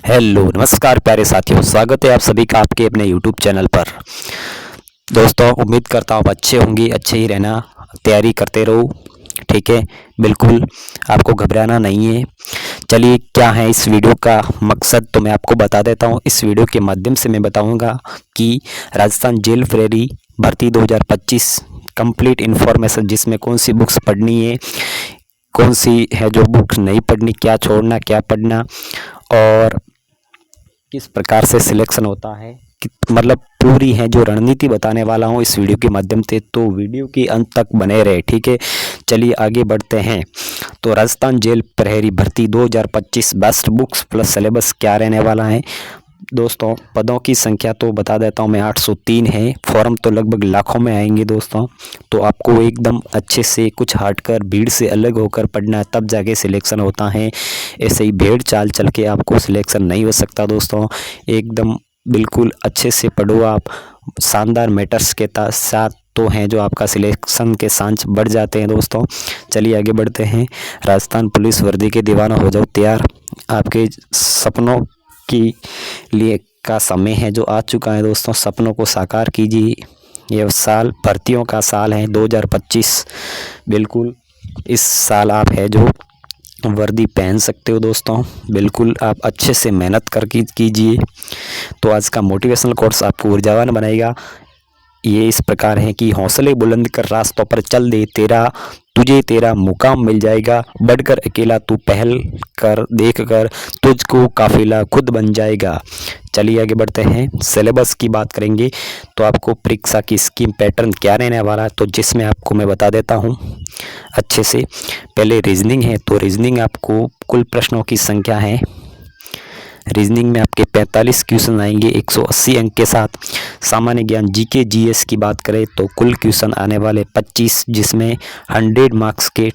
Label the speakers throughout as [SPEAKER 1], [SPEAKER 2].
[SPEAKER 1] Hello नमस्कार प्यारे साथियों, स्वागत है आप सभी का आपके अपने यूट्यूब चैनल पर। दोस्तों उम्मीद करता हूँ आप अच्छे होंगे, अच्छे ही रहना, तैयारी करते रहो, ठीक है। बिल्कुल आपको घबराना नहीं है। चलिए क्या है इस वीडियो का मकसद तो मैं आपको बता देता हूँ। इस वीडियो के माध्यम से मैं बताऊँगा कि राजस्थान जेल प्रहरी भर्ती 2025 कंप्लीट इन्फॉर्मेशन, जिसमें कौन सी बुक्स पढ़नी है, कौन सी है जो बुक्स नहीं पढ़नी, क्या छोड़ना क्या पढ़ना, और किस प्रकार से सिलेक्शन होता है, मतलब पूरी है जो रणनीति बताने वाला हूँ इस वीडियो के माध्यम से। तो वीडियो के अंत तक बने रहे, ठीक है। चलिए आगे बढ़ते हैं। तो राजस्थान जेल प्रहरी भर्ती 2025 बेस्ट बुक्स प्लस सिलेबस क्या रहने वाला है। दोस्तों पदों की संख्या तो बता देता हूँ मैं, 803 है। फॉर्म तो लगभग लाखों में आएंगे दोस्तों। तो आपको एकदम अच्छे से कुछ हटकर भीड़ से अलग होकर पढ़ना है, तब जाके सिलेक्शन होता है। ऐसे ही भेड़ चाल चल के आपको सिलेक्शन नहीं हो सकता दोस्तों। एकदम बिल्कुल अच्छे से पढ़ो आप, शानदार मैटर्स के साथ तो हैं जो आपका सिलेक्शन के चांस बढ़ जाते हैं दोस्तों। चलिए आगे बढ़ते हैं। राजस्थान पुलिस वर्दी के दीवाना हो जाओ तैयार। आपके सपनों की लिए का समय है जो आ चुका है दोस्तों। सपनों को साकार कीजिए। यह साल भर्तियों का साल है 2025। बिल्कुल इस साल आप है जो वर्दी पहन सकते हो दोस्तों। बिल्कुल आप अच्छे से मेहनत कर कीजिए। तो आज का मोटिवेशनल कोर्स आपको ऊर्जावान बनाएगा। ये इस प्रकार है कि हौसले बुलंद कर रास्तों पर चल दे, तुझे तेरा मुकाम मिल जाएगा। बढ़कर अकेला तू पहल कर, देख कर तुझको काफिला खुद बन जाएगा। चलिए आगे बढ़ते हैं। सिलेबस की बात करेंगे तो आपको परीक्षा की स्कीम पैटर्न क्या रहने वाला है, तो जिसमें आपको मैं बता देता हूँ अच्छे से। पहले रीजनिंग है, तो रीजनिंग आपको कुल प्रश्नों की संख्या है। रीजनिंग में आपके 45 क्वेश्चन आएंगे 180 अंक के साथ। सामान्य ज्ञान जीके जीएस की बात करें तो कुल क्वेश्चन आने वाले 25, जिसमें 100 मार्क्स के।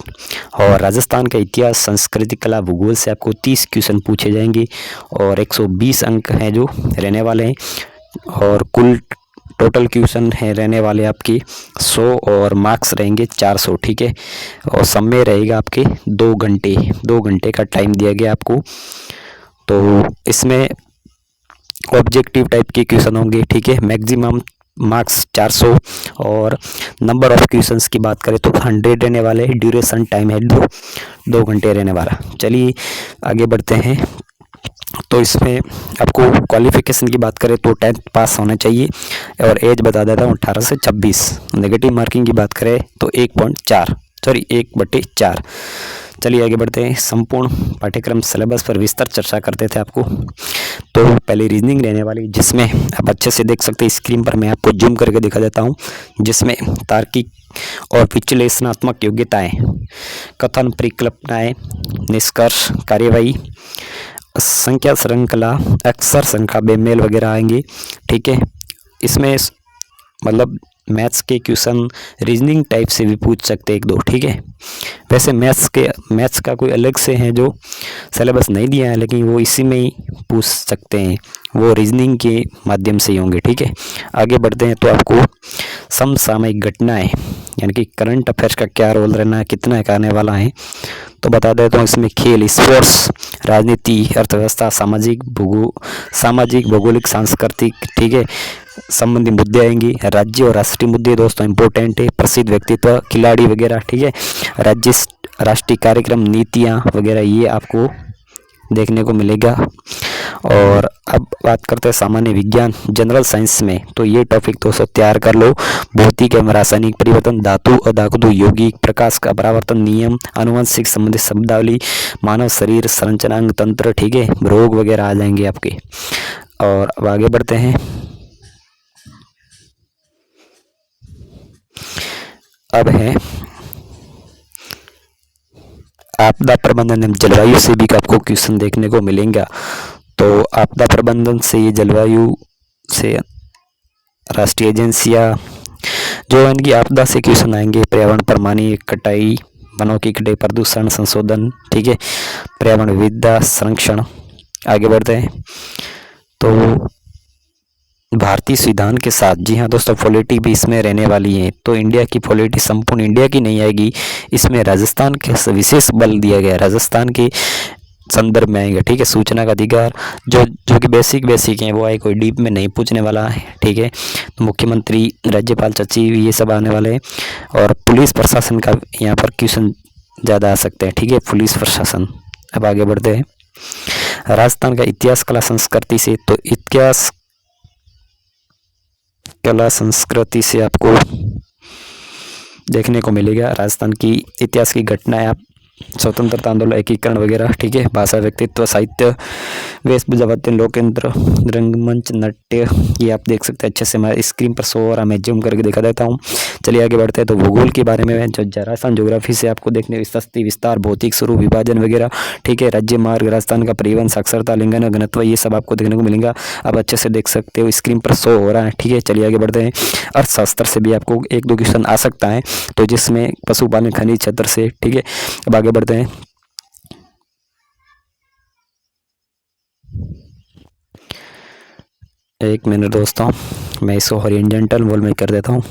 [SPEAKER 1] और राजस्थान का इतिहास, संस्कृति, कला, भूगोल से आपको 30 क्वेश्चन पूछे जाएंगे और 120 अंक हैं जो रहने वाले हैं। और कुल टोटल क्वेश्चन है रहने वाले आपके 100 और मार्क्स रहेंगे 400, ठीक है। और समय रहेगा आपके 2 घंटे का टाइम दिया गया आपको। तो इसमें ऑब्जेक्टिव टाइप के क्वेश्चन होंगे, ठीक है। मैक्सिमम मार्क्स 400 और नंबर ऑफ क्वेश्चंस की बात करें तो 100 रहने वाले। ड्यूरेशन टाइम है 2 घंटे रहने वाला। चलिए आगे बढ़ते हैं। तो इसमें आपको क्वालिफिकेशन की बात करें तो 10th पास होना चाहिए। और एज बता देता हूँ 18 से 26। नेगेटिव मार्किंग की बात करें तो 1/4। चलिए आगे बढ़ते हैं। संपूर्ण पाठ्यक्रम सिलेबस पर विस्तार चर्चा करते थे आपको। तो पहले रीजनिंग रहने वाली, जिसमें आप अच्छे से देख सकते हैं स्क्रीन पर, मैं आपको जूम करके दिखा देता हूं। जिसमें तार्किक और विश्लेषणात्मक योग्यताएं, कथन, परिकल्पनाएं, निष्कर्ष, कार्यवाही, संख्या श्रृंखला, अक्षर संख्या, बेमेल वगैरह आएंगे, ठीक है। इसमें मतलब मैथ्स के क्वेश्चन रीजनिंग टाइप से भी पूछ सकते हैं 1-2, ठीक है। वैसे मैथ्स का कोई अलग से है जो सिलेबस नहीं दिया है, लेकिन वो इसी में ही पूछ सकते हैं, वो रीजनिंग के माध्यम से ही होंगे, ठीक है। आगे बढ़ते हैं। तो आपको समसामयिक घटनाएं यानी कि करंट अफेयर्स का क्या रोल रहना है, कितना आने वाला है, तो बता देता हूँ। इसमें खेल, स्पोर्ट्स, राजनीति, अर्थव्यवस्था, सामाजिक भौगोलिक, सांस्कृतिक, ठीक है, संबंधी मुद्दे आएंगे। राज्य और राष्ट्रीय मुद्दे दोस्तों इंपॉर्टेंट है। प्रसिद्ध व्यक्तित्व, खिलाड़ी वगैरह, ठीक है। राष्ट्रीय कार्यक्रम, नीतियाँ वगैरह, ये आपको देखने को मिलेगा। और अब बात करते हैं सामान्य विज्ञान, जनरल साइंस में, तो ये टॉपिक दोस्तों तैयार कर लो। भौतिक एवं रासायनिक परिवर्तन, धातु अधातु, यौगिक, प्रकाश का परावर्तन नियम, आनुवंशिक संबंधित शब्दावली, मानव शरीर संरचना, अंग तंत्र, ठीक है, रोग वगैरह आ जाएंगे आपके। और अब आगे बढ़ते हैं। अब है आपदा प्रबंधन एवं जलवायु से भी आपको क्वेश्चन देखने को मिलेगा। तो आपदा प्रबंधन से ये जलवायु से राष्ट्रीय एजेंसियां जो इनकी आपदा से क्वेश्चन आएंगे। पर्यावरण पर मानवीय कटाई, वनों की कटाई, प्रदूषण संशोधन, ठीक है, पर्यावरण विविधता संरक्षण। आगे बढ़ते हैं। तो भारतीय संविधान के साथ, जी हाँ दोस्तों, पॉलिटी भी इसमें रहने वाली है। तो इंडिया की पॉलिटी संपूर्ण इंडिया की नहीं आएगी, इसमें राजस्थान के विशेष बल दिया गया। राजस्थान के संदर्भ में आएंगे, ठीक है। सूचना का अधिकार जो कि बेसिक हैं वो आए, कोई डीप में नहीं पूछने वाला है, ठीक है। तो मुख्यमंत्री, राज्यपाल, सचिव, ये सब आने वाले हैं। और पुलिस प्रशासन का यहाँ पर क्वेश्चन ज़्यादा आ सकते हैं, ठीक है, पुलिस प्रशासन। अब आगे बढ़ते हैं। राजस्थान का इतिहास, कला, संस्कृति से, तो इतिहास, कला, संस्कृति से आपको देखने को मिलेगा राजस्थान की इतिहास की घटनाएं, आप स्वतंत्रता आंदोलन, एकीकरण वगैरह, ठीक है। भाषा, व्यक्तित्व, साहित्य, वेशभूषा, वाद्य, लोकतंत्र, रंगमंच, नाट्य, ये आप देख सकते हैं अच्छे से। हमारे स्क्रीन पर शो हो रहा है, मैं जूम करके दिखा देता हूँ। चलिए आगे बढ़ते हैं। तो भूगोल के बारे में जो राजस्थान ज्योग्राफी से आपको देखने, सस्ती, विस्तार, भौतिक स्वरूप, विभाजन वगैरह, ठीक है। राज्य मार्ग, राजस्थान का परिवहन, साक्षरता, लिंगन, घनत्व, ये सब आपको देखने को मिलेगा। आप अच्छे से देख सकते हो, स्क्रीन पर शो हो रहा है, ठीक है। चलिए आगे बढ़ते हैं। अर्थशास्त्र से भी आपको 1-2 क्वेश्चन आ सकता है, तो जिसमें पशुपालन, खनिज क्षेत्र से, ठीक है। अब आगे बढ़ते हैं। एक मिनट दोस्तों, मैं इसको हॉरिजॉन्टल वॉल में कर देता हूँ।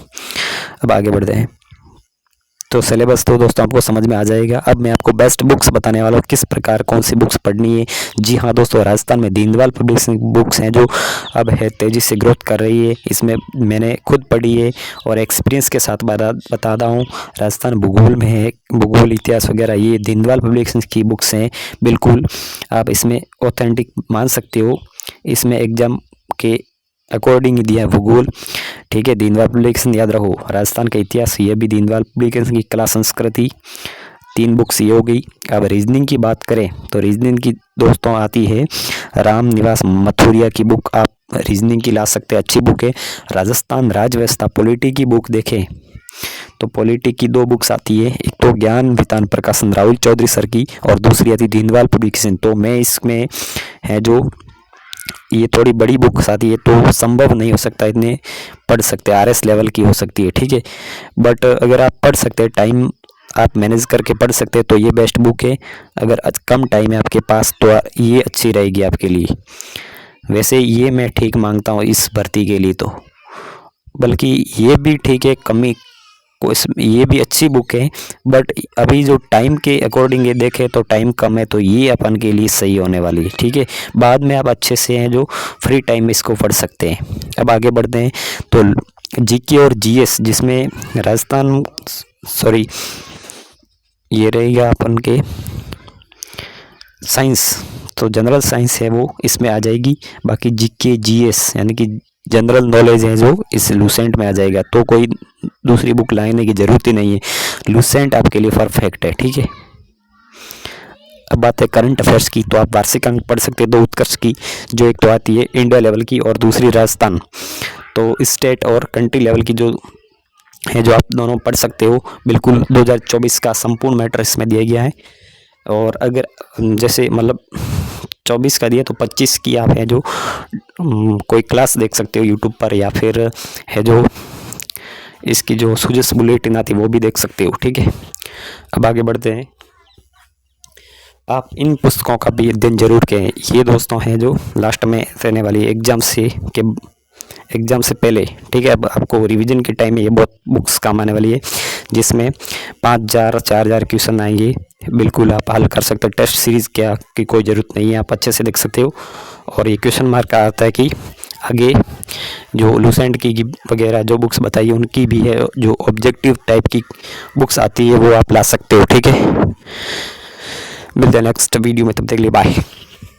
[SPEAKER 1] अब आगे बढ़ते हैं। तो सिलेबस तो दोस्तों आपको समझ में आ जाएगा। अब मैं आपको बेस्ट बुक्स बताने वाला हूँ, किस प्रकार कौन सी बुक्स पढ़नी है। जी हाँ दोस्तों, राजस्थान में दीनदयाल पब्लिकेशन बुक्स हैं जो अब है तेज़ी से ग्रोथ कर रही है। इसमें मैंने खुद पढ़ी है और एक्सपीरियंस के साथ बता रहा हूँ। राजस्थान भूगोल में है, भूगोल, इतिहास वगैरह, ये दीनदयाल पब्लिकेशन की बुक्स हैं। बिल्कुल आप इसमें ऑथेंटिक मान सकते हो। इसमें एग्जाम के अकॉर्डिंग ही दिया है भूगोल, ठीक है। दीनदयाल पब्लिकेशन याद रखो। राजस्थान का इतिहास, ये भी दीनदयाल पब्लिकेशन की। कला, संस्कृति, 3 बुक्स ये हो गई। अब रीजनिंग की बात करें तो रीजनिंग की दोस्तों आती है राम निवास मथुरिया की बुक, आप रीजनिंग की ला सकते हैं, अच्छी बुक है। राजस्थान राज्य व्यवस्था, पॉलिटी की बुक देखें तो पॉलिटी की 2 बुक्स आती है, एक तो ज्ञान वितान प्रकाशन राहुल चौधरी सर की, और दूसरी आती दीनदयाल पब्लिकेशन। तो मैं इसमें है जो ये थोड़ी बड़ी बुक्स आती है, तो संभव नहीं हो सकता इतने पढ़ सकते, RS लेवल की हो सकती है, ठीक है। बट अगर आप पढ़ सकते हैं, टाइम आप मैनेज करके पढ़ सकते हैं, तो ये बेस्ट बुक है। अगर कम टाइम है आपके पास तो ये अच्छी रहेगी आपके लिए। वैसे ये मैं ठीक मांगता हूँ इस भर्ती के लिए, तो बल्कि ये भी ठीक है, कमी को ये भी अच्छी बुक है। बट अभी जो टाइम के अकॉर्डिंग ये देखें तो टाइम कम है, तो ये अपन के लिए सही होने वाली है, ठीक है। बाद में आप अच्छे से हैं जो फ्री टाइम में इसको पढ़ सकते हैं। अब आगे बढ़ते हैं। तो GK और GS, जिसमें राजस्थान, सॉरी, ये रहेगा अपन के साइंस, तो जनरल साइंस है वो इसमें आ जाएगी। बाकी GK GS यानी कि जनरल नॉलेज है जो इस लूसेंट में आ जाएगा, तो कोई दूसरी बुक लाने की ज़रूरत ही नहीं है। लूसेंट आपके लिए परफेक्ट है, ठीक है। अब बात है करंट अफेयर्स की, तो आप वार्षिक अंक पढ़ सकते हैं 2 उत्कर्ष की, जो एक तो आती है इंडिया लेवल की और दूसरी राजस्थान। तो स्टेट और कंट्री लेवल की जो है, जो आप दोनों पढ़ सकते हो। बिल्कुल 2024 का संपूर्ण मैटर इसमें दिया गया है। और अगर जैसे मतलब 24 का दिया तो 25 की आप है जो कोई क्लास देख सकते हो यूट्यूब पर, या फिर है जो इसकी जो सुजस बुलेटिन आती है वो भी देख सकते हो, ठीक है। अब आगे बढ़ते हैं। आप इन पुस्तकों का भी अध्ययन जरूर करें। ये दोस्तों हैं जो लास्ट में रहने वाली एग्जाम से पहले, ठीक है। अब आपको रिवीजन के टाइम में ये बहुत बुक्स काम आने वाली है, जिसमें 5000 4000 क्वेश्चन आएंगे। बिल्कुल आप हल कर सकते हो। टेस्ट सीरीज़ क्या की कोई ज़रूरत नहीं है, आप अच्छे से देख सकते हो। और ये क्वेश्चन मार्क आता है कि आगे जो लूसेंट की वगैरह जो बुक्स बताइए उनकी भी है, जो ऑब्जेक्टिव टाइप की बुक्स आती है वो आप ला सकते हो, ठीक है। मिलते हैं नेक्स्ट वीडियो में, तब तक के लिए बाय।